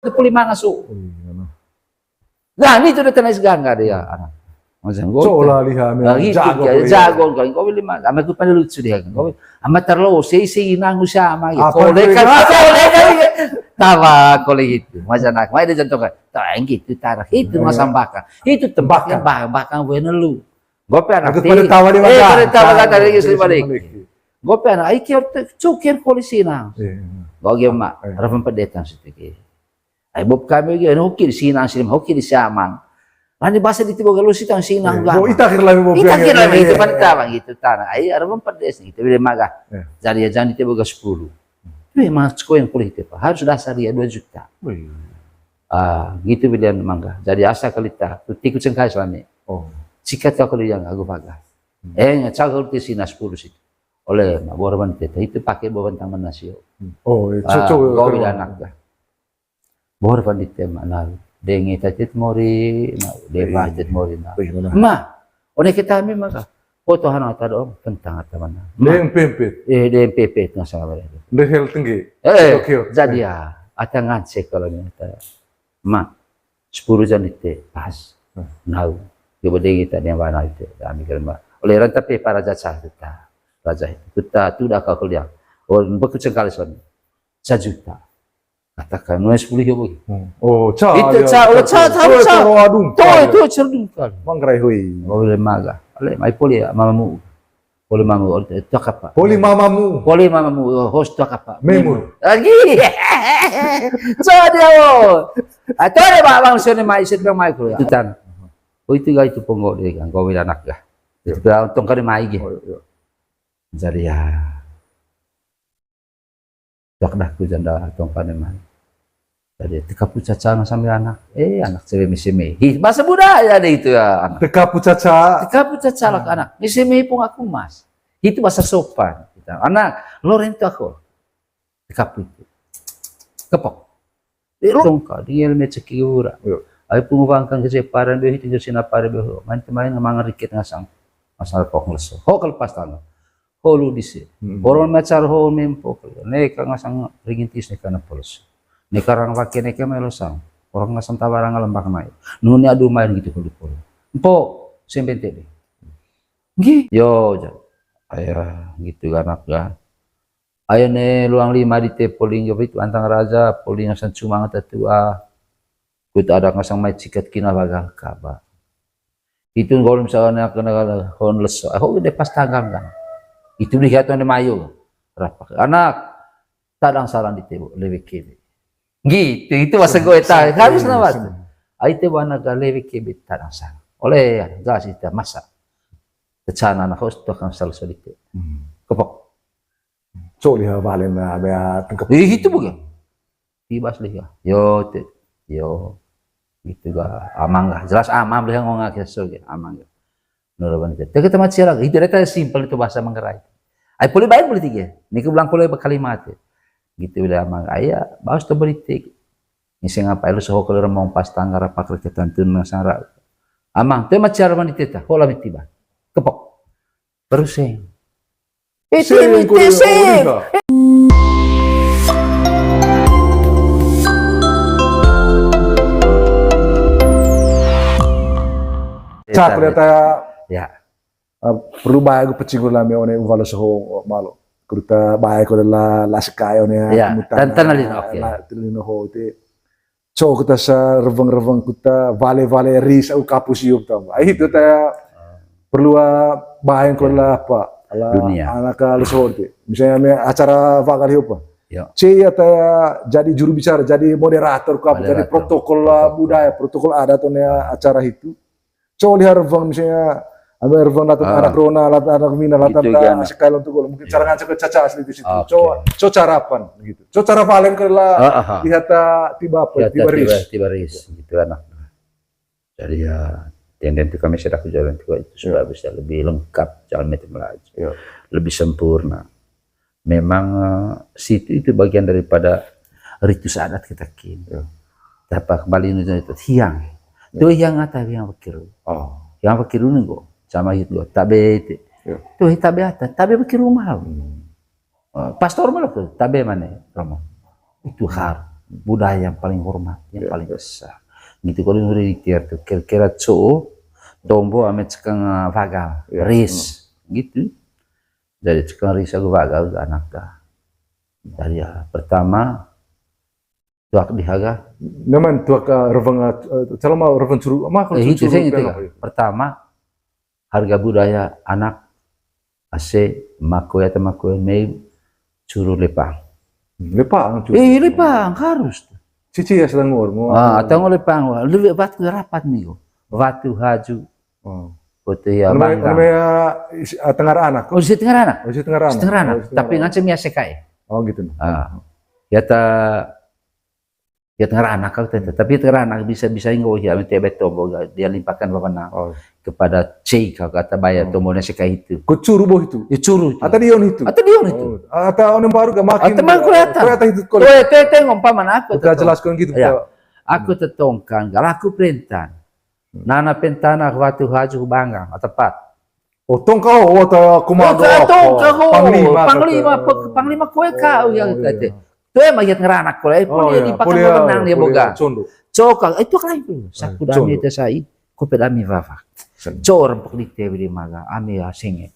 25 ngaso. Nah, ini tuh tanais ganga dia anak. Macam gol. Coba lihat jago kau kau beli mana? Ama tu pandai lucu dia kan. Kau ama terlalu sei nang usama gitu. Tawa kolej itu. Macam nak, mai dia contoh kan. Tahu gitu tarak itu masambaka. Itu tempatnya bahkan wenelu. Gope anak. Pada tawa dia mana? Pada tawa kata dia istri balik. Gope anak. Ikir cukir polisi nang. Bagi mak, rapan pedetan situ. Ay bob kami gitu. Hoki di sinang silim, hoki di siamang. Ani bahasa di tiba galuh sitang sinang gak. Oh, itakir lagi bob. Itakir lagi itu pada tawa gitu tanah. Ay rapan pedes gitu. Bila magah. Jadi jangan di tiba ga 10. Memang sekolah yang kuliah itu harus dasar dia 2 juta. Gitu pilihan mangga. Jadi asa kalita, tikut sengkai selama. Sikat kau yang aku pakai. Cakap di sini 10 situ. Oleh borban itu pakai borban taman nasio. Kau bila anak dah. Borban itu mana? Dengi tajit mori, dewa tajit mori. Ma, oleh kita memang. Foto hana tado tentang mana? Deng pempet. Deng pempet nggak salah itu. Dehel tinggi. Jadi ya, atangan cek kalau ni ma 10 jan itu pas. Nau, coba deng kita yang mana itu. Kami kira oleh rantai para jasa kita, raja itu kita tu dah kau kuliah. Orang bekerja kali suami 1 juta. Katakan nulis 10 ribu. Itu itu cerdung kan. Mangrai hui. Boleh maga. Oleh mai poli mamamu. Poli mamamu itu apa? Poli mamamu. Poli mamamu host itu apa? Memur. Lagi. Jadi atau ada bang sini mai sit bang mai kuliah. Tutan. Itu gak itu ponggok dia kan. Kau anak dah. Itu untung kali mai gitu. Jadi ya. Dak dah ku janda untung kali mai. Jadi teka pucaca sambil anak, anak cewek misime. Bahasa budaya deh itu ya anak. Teka pucaca lah anak. Misime pun aku mas. Itu bahasa sopan. Anak, Loren itu aku. Teka putu. Kepok. Tongka, dia lecek ura. Ayo pengubahkan keseparan dia itu jadi apa dia. Main mangarikit ngasang. Masalah kok ngeleso. Ho kelepas tangan. Ho lu disi. Orang macar ho mempo. Neka ngasang ringintis neka na polos. Nekarang pakai neka melosang orang ngasam tabarang lembak mai nuni adu main gitu kulit empo sembente deh yo ayah gitu kan anak ya ayah ne luang 5 di te poling itu antang raja poling ngasan cuma ngata tua kita ada ngasang mai cikat kina bagang kaba itu kalau misalnya kena honles aku udah pas tanggang kan itu lihat tuan mayo rapak anak tadang saran di te lebih kiri gitu itu masa gue tahu harus nama tu itu mana galewi kebit tanah sang oleh gas itu masa kecana anak host tu akan selalu sedikit kepok cok lihat balen ada tengkap itu bukan tiba lihat yo gitu ga amang gak jelas amang lihat ngomong kesel amang nuraban itu kita macam lagi itu data simpel itu bahasa Manggarai ay boleh baik boleh tiga ni aku bilang boleh berkalimat gitu udah amang ayah bahas tu beritik ngisi ngapain lu soho kalau mau pas tanggara pakar ketantun nasara amang tu macam mana diteta hola mitiba kepok beruseng itu cak ternyata ya perlu bayar gue pecinggur lami one uvalo soho malo kuruta baik ko la laskay ne dan tanalin oke tanalin ho te so kita sa reveng kita vale ris au kapusiyum tam ai itu ta perlu baik ko la apa dunia anak luso te misalnya me acara vakal apa C ta jadi juru bicara jadi moderator ko jadi protokol budaya protokol adat acara itu so lihat reveng misalnya Ambil anak Rona, anak Mina, sekali untuk mungkin cara ngajak caca asli di situ. Coba carapan gitu. Coba cara paling kerla lihat tiba apa? Tiba ris gitu anak. Jadi ya tenden itu kami sudah jalan itu sudah bisa lebih lengkap jalan itu melaju, lebih sempurna. Memang situ itu bagian daripada ritus adat kita kini. Dapat kembali itu hiang. Itu hiang atau yang pikir? Yang pikir ini kok. Sama itu tabe itu tuh tabe atas tabe bikin rumah pastor malah tuh tabe mana Romo itu har budaya yang paling hormat, yang paling besar. Gitu kalau udah dikira tuh kira-kira tombo ame cekang vagal, ris, gitu. Dari cekang ris aku vagal ke anak dah. Dari pertama tuak dihaga. Naman tuak revang calama revang curu, mak Itu saya itu. Pertama harga budaya anak ase makoya atau makoya mei curu lepang. Lepang, lepang harus. Cici ya sedang ngor. Atau ngor lepang, lebih batu rapat minggu, batu haju. Foto ya bangga. Namanya tengah anak. Oh si tengah anak. Oh si tengah anak. Tengah anak. Tapi ngacem ya sekai. Oh gitu. Ya tengah anak kau tapi tengah anak bisa ingo ya mentebet tombo dia limpahkan bapana kepada C kau kata bayar tombonya sekai itu. Kau curu boh itu. Ya curu. Atau dion itu. Atau orang baru gak makin. Atau kelihatan itu. Oh itu tengok paman aku. Kita jelaskan gitu. Aku tetongkan kalau aku perintah. Nana pentana waktu haju bangga tepat. Oh tongkau atau komando panglima kowe kau yang tadi. Tuh emang yang ngeranak kowe pun dipakai menang dia boga. Cokal itu kan itu. Saku dami itu sai. Kowe dami vafa. Cor peklik teh di maga ame asing.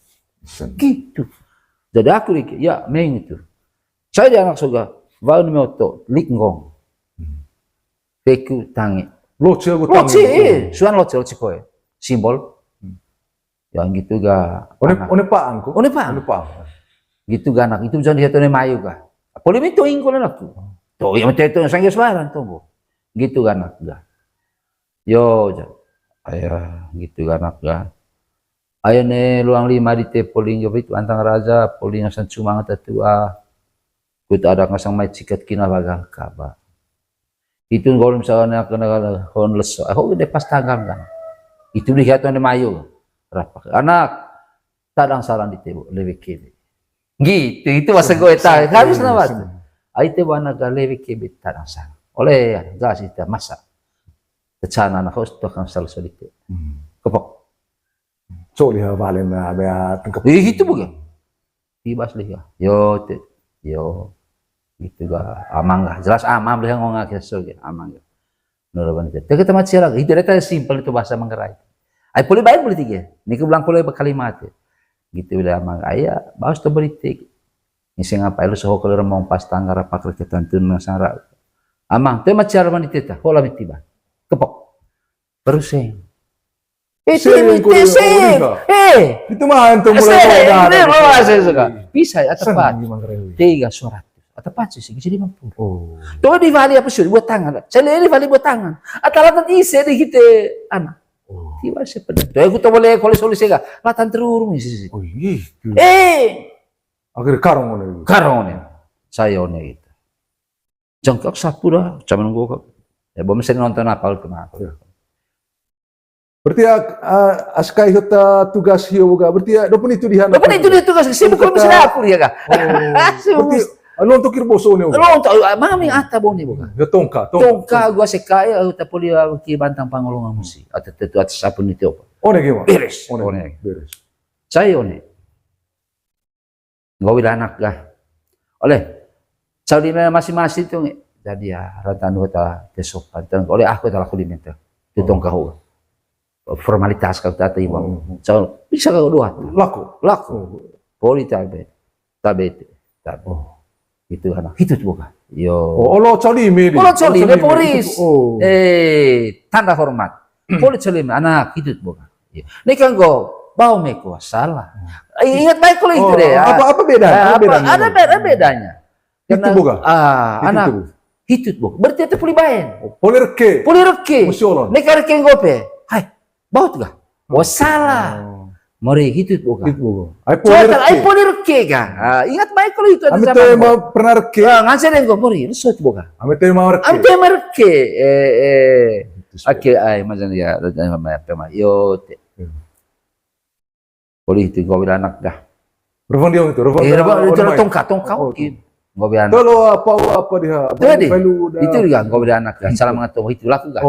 Gitu. Jadi aku ya main itu. Saya dia anak soga. Vau ni moto linggong. Peku tangi. Loce, suan loce kowe. Simbol. Yang gitu ga. One paan. Gitu ga anak itu jangan lihat one mayu ga. Poli itu ingko na tu. To yang itu sangge suaran to. Gitu ga anak ga. Yo ayah gitu ga anak ga. Ayo ne luang lima di te poling itu antang raja poling asan cuma ngata tua. Kuta ada ngasang mai cikat kina bagang kaba. Itu kalau misalnya kena homeless, aku udah pas tanggal kan. Itu lihat tuh mayu, rapak. Anak tadang saran di tebo lebih kiri. Gitu, itu masa gue tahu harus nawat. Itu anak lebih kiri tadang saran. Oleh gas itu masa. Kecana anak harus tuh kan selalu sedikit. Kepok. Cok lihat balen ya tengkap. Itu bukan. Tibas lihat. Yo. Gitu ga amang ga jelas amam dia ngomong keso ge amang ga nuraban itu kita mati lagi itu data simpel itu bahasa Manggarai ai boleh baik boleh tiga niku bilang boleh kalimat gitu udah amang aya baus to politik ngisi ngapain lu soho kalau mau pas tanggara pakar ketantun nasara amang teh mati araban itu tah hola mitiba kepok beruseng itu mah antum mulai bisa ya tepat 3 surat atau pasti sih jadi mampu. Tuh di vali apa sih buat tangan. Saya di vali buat tangan. Atau latan isi di kita anak. Tiba sih pada. Tuh aku tak boleh kalau solusi gak. Latan terurung sih. Oh iya. Akhirnya karong nih. Saya nih gitu. Jangkak sapu dah. Cuman gua ya belum bisa nonton apa kenapa. Berarti aska ikut tugas hiu juga. Berarti dopun itu dihan. Dopun itu dia tugas. Saya bukan bisa aku dia kak. Berarti lo untuk kirboso nih. Lo untuk mami ata boni bukan. Ya tongka gua sekaya tapi dia ki bantang pangolongan musi. Atau tetu atas sapun itu apa? One gimana? Beres. Beres. Saya one. Gua bila anak gah. Oleh saudi masing-masing itu jadi ya ratan ta tesopan. Oleh aku telah kulimentar. Itu tongka ho. Formalitas kau tata imam. So bisa kau dua. Laku. Poli tabe. Itu anak hitut bukan yo lo colime polis tanda hormat polis colime anak hitut bukan ini kan go bau meko salah ingat baik kalau itu deh apa bedanya ada bedanya itu bukan anak hitut bukan berarti itu poli reke ini kan reke gope hai bau tuh gak salah mari hitut bukan. Ai poli reke kan. Ingat baik kalau itu ada zaman. Ame mau pernah reke. Ngasih dengko mari resut bukan. Ame mau reke. Oke, ai macam ya apa mah. Yo. Poli itu gua bilang anak dah. Revon dia itu, tongka. Gua bilang. Kalau apa dia? Itu juga gua bilang anak dah. Salah mengatom itu laku kan.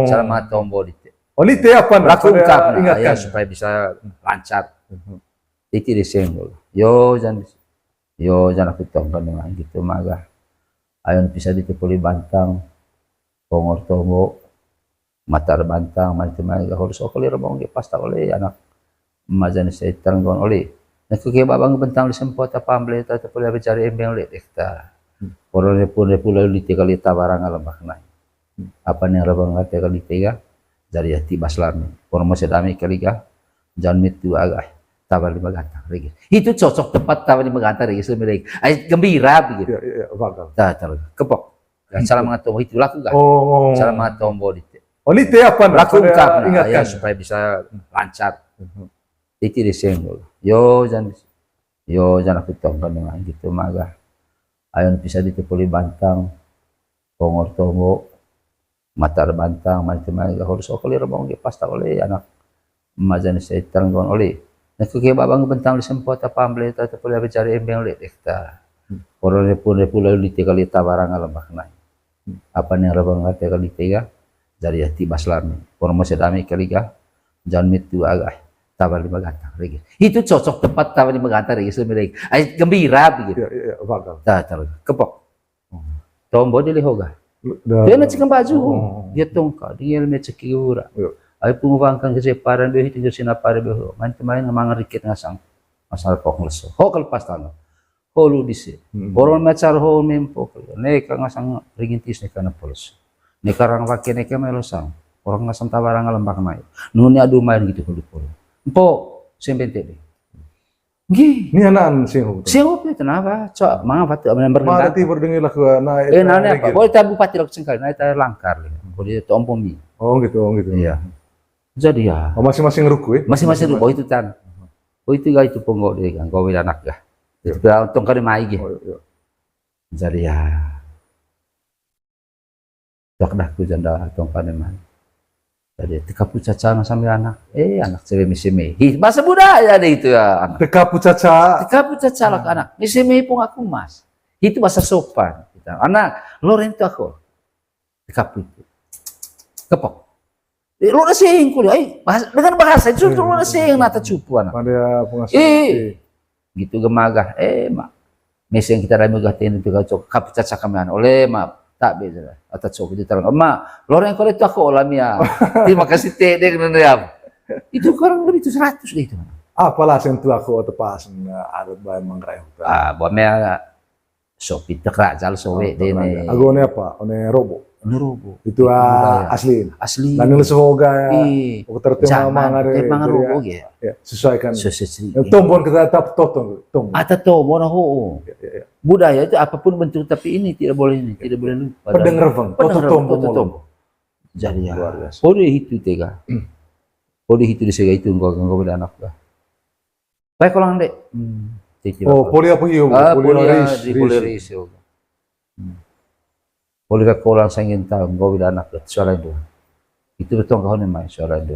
Salah mengatom bodi. Ini teh apa? Lakukan ya supaya bisa lancar. Itu desain. Yo jangan aku tongkan dengan gitu maga. Ayon bisa ditipuli bantang, pongor tombo, matar bantang, mantimay harus okoli rabong pasta oleh anak majan sa itanggon oleh. Nakukaya babang bentang lisempot apamble ta tapuli cari embeng le dekta. Porone pula lite kali tabarang alam baknai. Apa nih rabang ate kali tega dari hati baslami. Porong masih dami kali ga jangan itu agak tabar di magantang lagi. Itu cocok tepat tabar di magantang lagi sebenarnya. Ay gembira begitu. Iya, bakal. Kepok. Salah mga tombo itu lakukan. Salah mga tombo dito. Oh, lite apa? Lakukan Ingatkan ya supaya bisa lancar. Itu disenggol. Yo jangan aku tongkan dengan gitu maga. Ayon bisa ditipuli bantang, pongor tombo, matar bantang, mantimay harus okoli rabong pasta oleh anak majan sa itanggon oleh. Nakukaya babang bentang lisempot apamble ta tapuli cari embeng le dekta. Porone pula lite kali tabarang alam baknai. Apa nih rabang ate kali tega dari hati baslami. Porong masih dami kali ga jangan itu agak tabar di magantang lagi. Itu cocok tepat tabar di magantang lagi sebenarnya. Ay gembira begitu. Iya, bakal. Kepok. Tombo dili hoga. Dia na cikang baju. Dia tongka, dia elme cikiura. Ay pumubangkang kasi parang doon ito sinapare beho. Main nga mga rikit nga sang masal kok ngleso. Ho kalpas tano. Ho ludisi. Boron macar ho mempo. Neka nga sang rigintis neka na polos. Neka rang wake neka melosang. Orang nga sang tabarang alam baka mayo. Nuni adu main gitu kulo. Po sembente deh. Gih. Ni anan sing Siapa itu kenapa? Cok, mga batu aman Mada berdengar. ti berdengil lah na Nanya apa? Boleh tabu pati lak sengkali, naik tayo langkar. Boleh tompo mi. Oh gitu. Iya. Jadi ya, Masing-masing ruku masing-masing ruko itu tan. Oh itu gak itu ponggok deh kan, kau anak ya. Itu kau tongkar mai gitu. Jadi ya, tak dah ku janda tongkar mai. Jadi tekapu caca sambil anak, anak cewek misime. Bahasa budaya deh itu ya anak. Tekapu caca lah anak. Misime pun aku mas. Itu bahasa sopan. Anak, Loren itu aku. Tekapu itu. Kepok. Lo na sing ko dengan bahasa itu lo na sing nata cupu anak. Pada pengasih. Gitu gemaga. Mak. Meseng kita rame gatin itu kau kapu caca kami oleh mak. Tak beda atau coba diterang emak loreng kalau itu aku olamnya terima kasih teh dengan itu orang begitu 100 deh itu Apalah sentuh aku atau pas ada bahan mangrai bomnya sopi tekrak jal sowe dene aku ne apa one robo itu asli dan ini semoga tertema mangan robo ya sesuaikan tombon kita tetap tombon atau tombon ho budaya itu apapun bentuk tapi ini tidak boleh lupa. Pendengar bang, tombol. Jadi ya, pode itu tega, pode itu disega itu enggak beda anak lah. Baik kalau dek. Oh, poli apa hiu? Poli risio. Poli kakolang sangin tahu enggak beda anak lah. Suara itu, itu betul kau nih mai suara itu.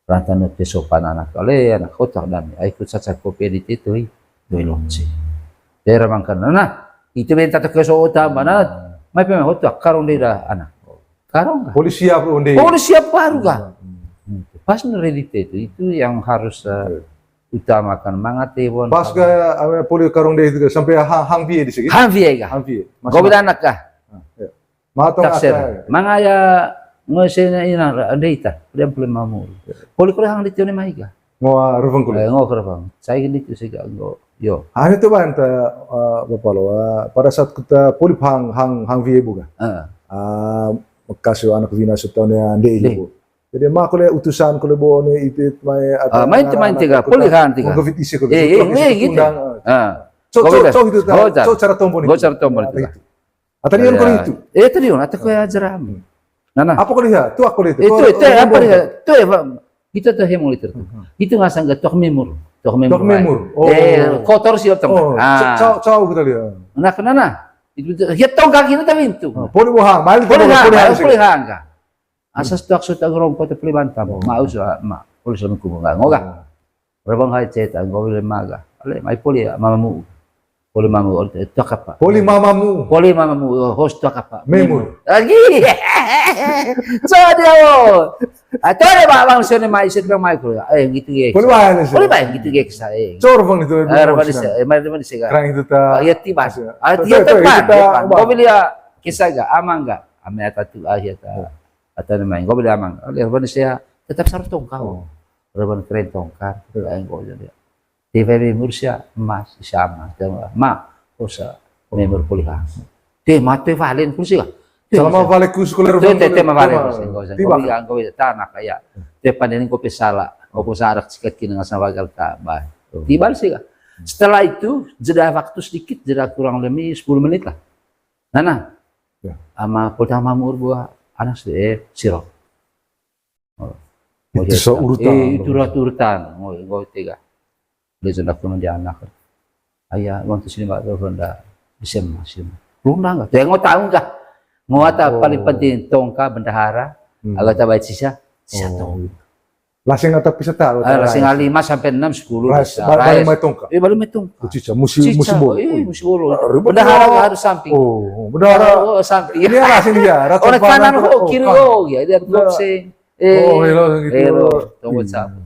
Rantan itu sopan anak, oleh anak kotak dan ikut saja kopi di itu, doi lonci. Daerah mangkana, itu benta tak kesota mana, mai pemeh hotu karong daerah anak, karong polisi apa onde? Polisi apa baru kah? Pas meredite itu yang harus utamakan mangate bon. Pas ke polisi karong daerah itu sampai hang vie di sini. Hang vie kah? Hang vie. Kau beda anak kah? Matong apa? Mangaya ngosena ina daita, dia boleh mamul. Polisi kalau hang di tione mai kah? Ngau revang kulit. Ngau revang. Saya gini tu saya ngau. Yo. Hari itu bang, bapak lo, pada saat kita pulih hang vie bukan? Kasih anak vina setahunnya ande ibu. Jadi mak kule utusan kule bawa ni itu main tiga, pulih hang tiga. Covid isi gitu. Gitu. Cok itu, cok cara tombol itu. Cok cara tombol itu. Atau dia kule itu? Tadi on, atau kue ajaran. Nana. Apa kule ya? Tu aku itu. Itu apa dia? Tu kita tuh yang mulai tertentu. Itu nggak sangat tok memur. Tok memur. Kotor sih tong. Cau kita lihat. Nah, kenapa? Itu hitung kaki itu tapi itu. Poli bohang, malu poli hang. Asas tok sudah gorong kota poli bantam. Mau usah, mak. Poli sama kubu nggak ngoga. Rebang hai ceta, ngobil maga. Ale, mai poli mamamu. Poli mamu itu apa? Poli mamamu. Poli mamamu host itu apa? Memur. Lagi. So dia wo. Atau ada bang sini mai sini bang mai kuliah. Gitu ya. Poli mana sih? Poli bang gitu ya saya. Cor bang itu. Mana sih? Mana sih? Kerang itu ta. Ya tiba. Dia tepat. Kau beli kisah gak? Aman gak? Aman atau tu akhir atau namanya. Kau beli aman. Oleh mana sih? Tetap sarung tongkau. Orang keren tongkar. Kau jadi. TV Mursia emas sama ma kosa member kuliah te mate valen kursi ka selama vale kuskoler te tema valen tiba kau tanah kayak te panen ko pesala ko sarak sikat kina sa wagal ta ba tiba sih ka setelah itu jeda waktu sedikit jeda kurang lebih 10 menit lah nana ama pertama mur buah anak siro itu seurutan itu urutan ngoi tiga Lezen aku nanti anak, ayah waktu sini mak tahu ronda bisa masih, ronda enggak? Tengok tahu enggak? Ngota paling penting tongka bendahara, agar tak baik sisa tong. Lasing atau bisa tahu? Lasing 5 sampai 6 10. Baru main tongka. Baru main tongka. Cica musim bolu. Musim bolu. Bendahara harus samping. Oh, bendahara samping. Ini lasing dia. Orang kanan kiri ya dia boxing. Hello, tunggu sahabat.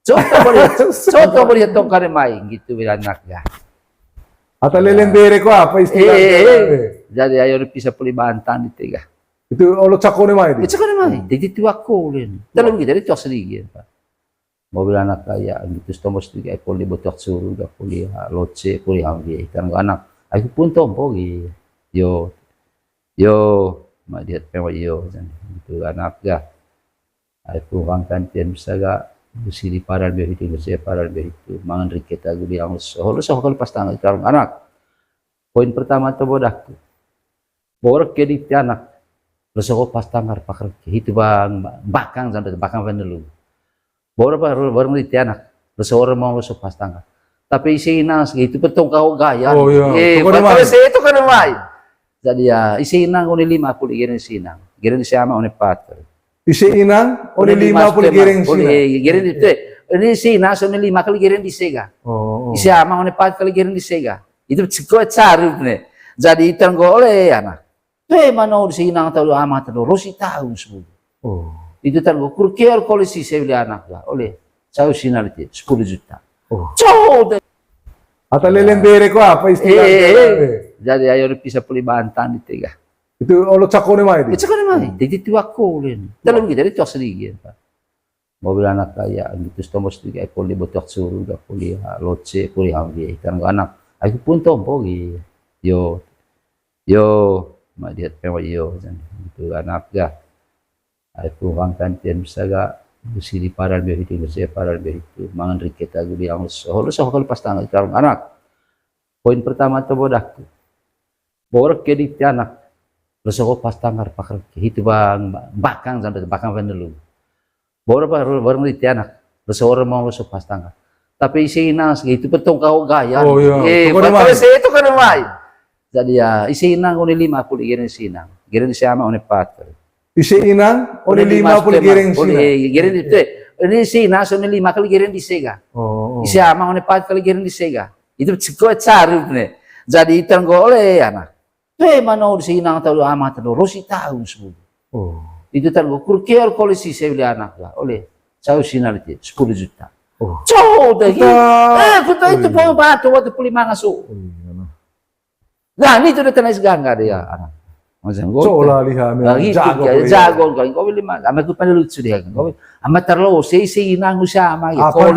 Contoh boleh tongkar main gitu bila anaknya. Atau lelendere ko apa istilahnya? Jadi ayo bisa puli bantan itu ya. Itu olo cakone main. Itu cakone main. Jadi tua kulen. Dalam kita itu sedikit pak. Mobil anak kaya gitu stomos tiga puli botok suruh gak puli loce puli ambil kan anak. Aku pun tompo gitu. Yo, mak dia pewa yo itu anak ya. Aku angkat dia bisa gak di paral begitu saya paral begitu mangan riket aku bilang soal kalau pas tanggal sekarang anak poin pertama tuh bodakku borak jadi anak lesoko pas tanggal pakar itu bang bakang sampai bakang pendelu borak baru di anak lesoko mau lesoko pas tanggal tapi isi nang itu betul kau gaya itu kan mai jadi ya isi nang oni 50 giring sinang giring siapa oni 4 isi inang, oleh 50 giring sina. Giring itu, ini sina, soalnya 5 kali giring di sega. Isi ama, oleh 4 kali giring di sega. Itu cukup cari nih. Jadi itu nggak oleh anak. Tuh mana udah sina tahu ama tahu, rosi tahu semua. Itu kan gue kurkiar kolisi saya beli anak lah, oleh saya sina itu 10 juta. Coba. Atau lelendere ko apa istilahnya? Jadi ayo bisa beli bantan itu ya. Itu olo cakone main. Itu cakone main. Jadi tua kulen. Dalam kita itu sedikit pak. Mobil anak kaya gitu stomos tiga puli botok suruh gak puli loce puli ambil kan anak. Aku pun tompo gitu. Yo, mak dia pewa yo itu anak ya. Aku angkat dia bisa gak di paral begitu saya paral begitu mangan riket aku bilang soal kalau pas tanggal sekarang anak. Poin pertama tuh bodakku. Borak jadi anak. Lesoko pas tanggal pakar itu bang bakang sampai bakang pendelu. Baru di anak. Lesoko mau lesoko pas tanggal. Tapi isi nang itu betul kau gaya. Itu kan mai. Jadi ya isi nang oni 50 giring sinang. Giring siapa oni 4. Isi inang oni 50 giring sina. Giring itu ini sinang oni 5 kali giring di sega. Isi ama oni 4 kali giring di sega. Itu cukup cari nih. Jadi itu nggak oleh anak. Tuh mana udah sinang tahu amat tahu, rosi tahu semua. Itu kan gue kurkiar kolisi saya beli anak lah, oleh saya sinar itu 10 juta. Coba kita itu mau batu waktu puli mangasu. Nah ini tuh udah tenis gangga dia anak. Macam gue. Coba lihat, jago kan, kau beli mana? Amat gue pandai lucu dia kan, amat terlalu sinang usama gitu.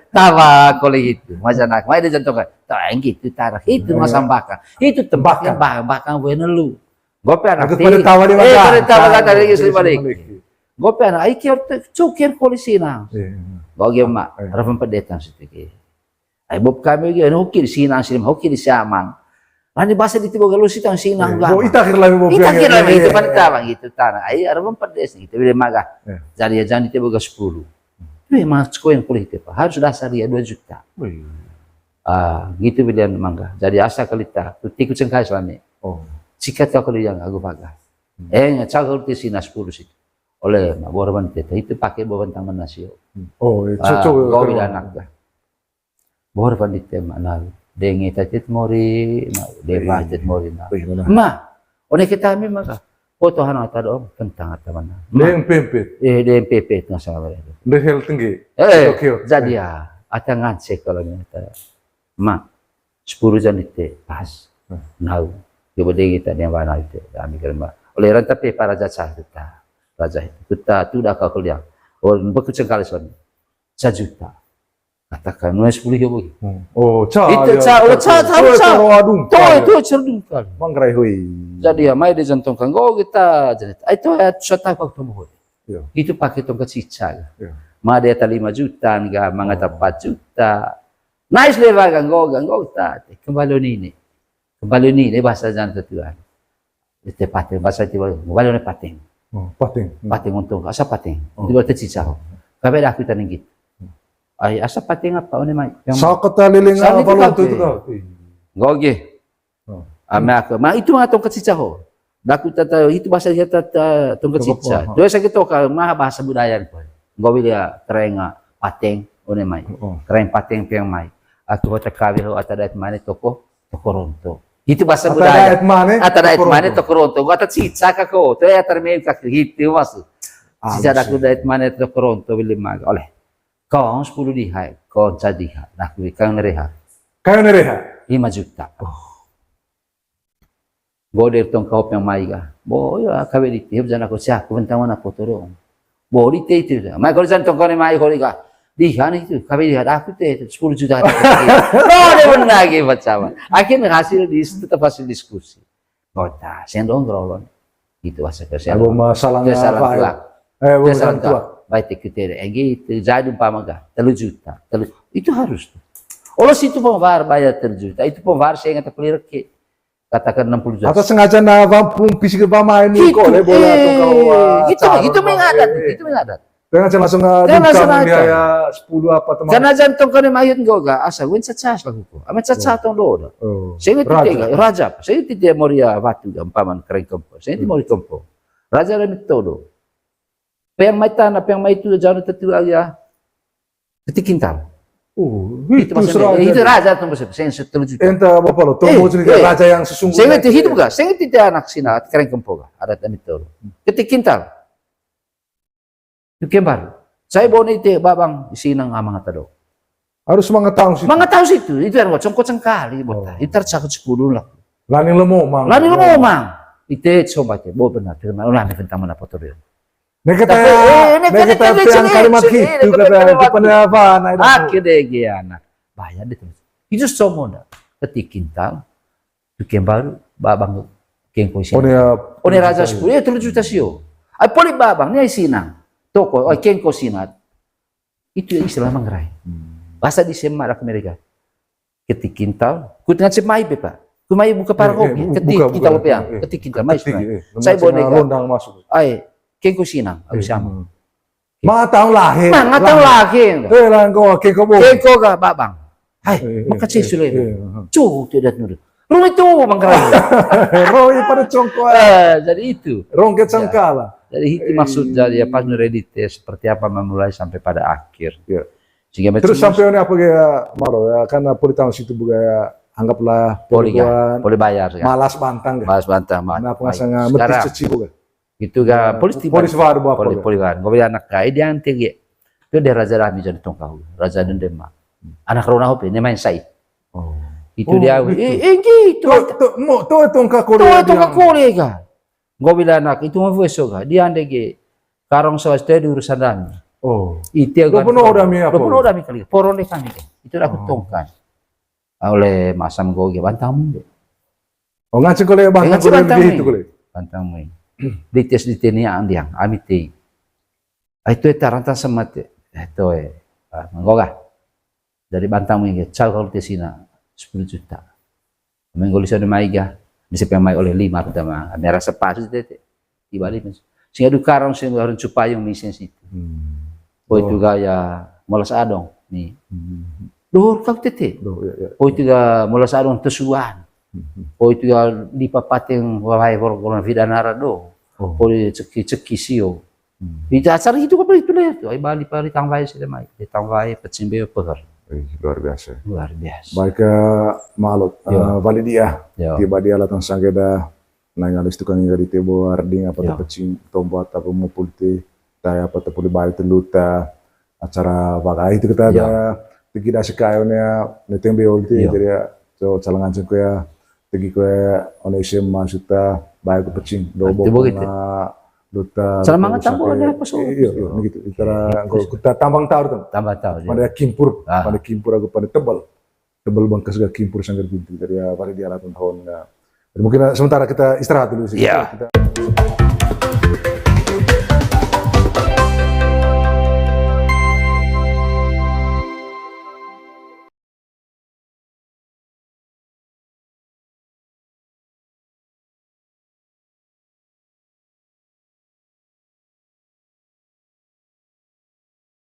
Tawa kolej itu, macam nak, mai dia contoh kan, tahu gitu, tarik itu masam bakang, itu tembaknya bakang benelu. Gope anak, tawa dia macam, pada tawa kata lagi sebalik. Gope anak, ikir cukir polisi nang, bagi mak, rapan pedetan situ. Ay bob kami gitu, hukir sinang silim, hukir siamang. Ani bahasa di tiba galuh situ sinang gak. Itakir lagi bob. Itakir lagi itu pada tawa gitu, tanah. Ay rapan pedes gitu, bila magah. Jadi jangan di tiba gal 10. Memang sekolah yang kuliah itu Pak, harus dasar dia 2 juta. Gitu pilihan mangga. Jadi asa kalita, ikut sengkai selama. Sikat kau yang aku pakai. Cakap di sini 10 situ. Oleh borban teta itu pakai borban taman nasio. Cocok. Kau bila anak dah. Borban di tema nal. dengi tatit mori, deba tatit mori na. Wih, mana? Ma, one kita mi maka foto hana tado tentang mana. Leng pempet. Deng pepet na sa wala. Lehel tinggi. Jadi ya, atangan sekolah ni ta. Ma, 10 jan ite pas. Nau. Coba dengi ta yang mana itu. Kami kerma. Oleh ran tapi para jasa kita. Raja kita tu dah kau kuliah. Orang bekerja kali suami. 1 juta. Katakan, nulis 10 ribu. Oh, Itu cerdung kali. Mangrai hui. Jadi ya, mai dia jantungkan, kita jadi. Itu ya suatu waktu temu. Itu pakai tongkat cicak. Ma dia 5 juta, enggak mangata 4 juta. Nice level kan ta. Kembali ini bahasa jantan tuan. Itu pating bahasa tiba. Kembali ini pating. Pating untung, asa pating. Itu berarti cicak. Kabe dah kita ninggit. Ay asa pating apa one mai? Sa kata liling apa lo itu kau? Goge. Ame aku, ma itu mah tongkat cicak ho. Daku tata itu bahasa dia tata tongkat cicak. Dua sakit to ka mah bahasa budaya ko. Gowe dia kerenga pating one mai. Kereng pating piang mai. Aku kata kabe ho atadat mane toko ronto. Itu bahasa budaya. Atadat mane toko ronto. Gua tata cicak ako. To ya termen ka gitu maksud. Cicak daku dat mane toko ronto beli mag. Oleh. Kau 10 dihai, kau jadi ha. Nak kau nereha. 5 juta. Boleh tong kau yang mai ga. Boleh kau beli tiap jana kau siap. Kau bentang mana foto dong. Boleh itu. Mai kau jangan tong kau mai kau liga. Dihan itu kau beli aku tu 10 juta. Boleh benar lagi macam. Akhirnya hasil tetap hasil diskusi. Kota sendong gerolon. Itu bahasa kerja. Aku masalahnya apa? Urusan tua. Baik kita gitu. Jadi umpama 3 juta. Itu harus. Kalau situ pembar bayar 3 juta. Itu pembar saya kata clear ke. Katakan 60 juta. Atau sengaja na vampung pisik pamain ni ko le bola tu kau. Itu mengadat. Itu mengadat. Dengan langsung ngadu dia 10 apa teman. Karena jantung kau ni mayat goga asa wen cacas lagu ko. Amat cacas tong do. Saya tidak raja. Saya tidak moria batu umpaman kering kompo. Saya tidak mori kompo. Raja le metodo. Yang mai tanah, yang mai itu jangan tertua ya. Ketik kintal. Itu raja tuh maksud. Saya 10 juta. Entah apa lo. Tunggu juga raja yang sesungguhnya. Saya itu hidup gak? Saya tidak anak sina keren kempo gak? Ada tanah itu. Ketik kintal. Itu kembar. Saya bawa itu babang sinang amang atado. Harus mengetahui situ. Mengetahui situ. Itu yang congkoceng kali. Itu tercakut 10 lah. Laning lemo mang. Itu coba ke. Bawa benar. Ulah tentang mana foto dia. Nekata yang kalimat itu kata apa? Akhirnya giana bayar itu. Itu semua ketik kintal, itu baru babang kengko sini. One raja 10 ya 3 juta sio. Ai poli babang ni sinang. Toko kengko sinat. Itu istilah mangrai. Bahasa di Semarang Amerika. Ketik kintal, kutngat semai bepa. Kumai buka parakopi, ketik kintal peang, ketik kintal mai. Saya boneka. Londang masuk. Ai kengko sinang, aku sama. Mga taong lahi. Mga taong lahi. Lang ko, kengko mo. Kengko ka, babang. Ay, makacay sila yun. Cuh, tidak nurut. Rung itu, mangkaray. Rung yung pada congko. Jadi itu. Rung ket sangkala. Jadi itu maksud dari pas meredite seperti apa memulai sampai pada akhir. Sehingga terus sampai ini apa ya, Maro ya, karena tahun situ juga anggaplah poli bayar. Malas bantang. Malas bantang. Nah, pengasanga metis ceci juga. Itu ga polis baru apa? Polis baru. Gobe anak kai dia antege. Itu dia Raja Rahmi jadi tongkau. Raja Dendema. Anak Rona Hope ini main sai. Itu dia. Gitu. Tuh tongkau Korea. Tuh tongkau Korea ga. Gobe anak itu mau voice ga. Dia antege. Karong swasta di urusan Rami. Itu ga. Lo Rami apa? Lo Rami kali. Porone kami. Itu aku tongkan. Oleh masam goge bantamu. Ngaci kole bantamu gitu kole. Bantamu. Dites di teni andiang amite. Itu taranta semate. Itu manggoga. Dari bantamu ini cal kalau tesina 10 juta. Menggolisa di maiga. Bisa pemai oleh 5 pertama. Merah sepasu tete. Di balik. Sehingga dukarang sehingga orang cupayong misen situ. Itu gaya molas adong nih. Luhur kau tete. Itu gaya molas adong tesuan. Itu gaya di papateng wahai orang vidanara do. Ceki sio. Itu acara itu apa itu leh. Ai bali pari tangwai sih mai. Tangwai pecimbe peher. Luar biasa. Luar biasa. Baik malut Validia. Tiba dia latang sanggeda nangalis tukang ngari tebo arding apa pecing tombo apa mau pulte taya apa tepuli balik teluta acara bagai itu kita ada tegi dah sekayonnya netembe olti jadi so calangan cengko ya tegi kue onesim masuta baik pecing dobo na duta selamat tambah ada apa so iya begitu kita tambang tahu kan tambah tahu pada kimpur aku pada tebal bangkas gak kimpur sanggar pintu dari pada dia 8 tahun mungkin sementara kita istirahat dulu sih.